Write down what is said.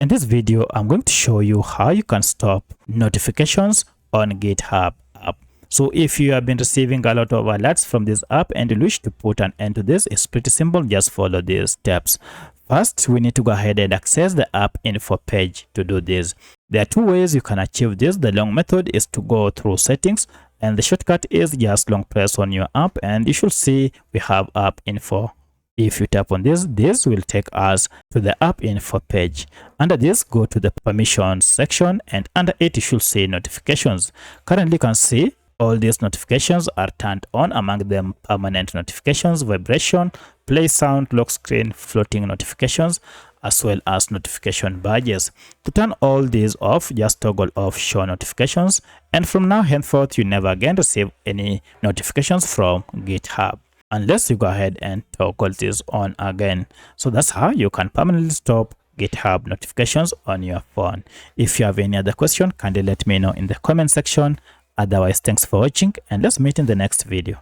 So in this video, I'm going to show you how you can stop notifications on GitHub app. So if you have been receiving a lot of alerts from this app and you wish to put an end to this, it's pretty simple. Just follow these steps. First, we need to go ahead and access the app info page. To do this, there are two ways you can achieve this. The long method is to go through settings, and the shortcut is just long press on your app and you should see we have app info. If you tap on this will take us to the app info page. Under this, go to the permissions section, and under it you should see notifications. Currently you can see all these notifications are turned on, among them permanent notifications, vibration, play sound, lock screen, floating notifications, as well as notification badges. To turn all these off, just toggle off show notifications, and from now henceforth you never again receive any notifications from GitHub unless you go ahead and toggle this on again. So that's how you can permanently stop GitHub notifications on your phone. If you have any other question, kindly let me know in the comment section. Otherwise, thanks for watching and let's meet in the next video.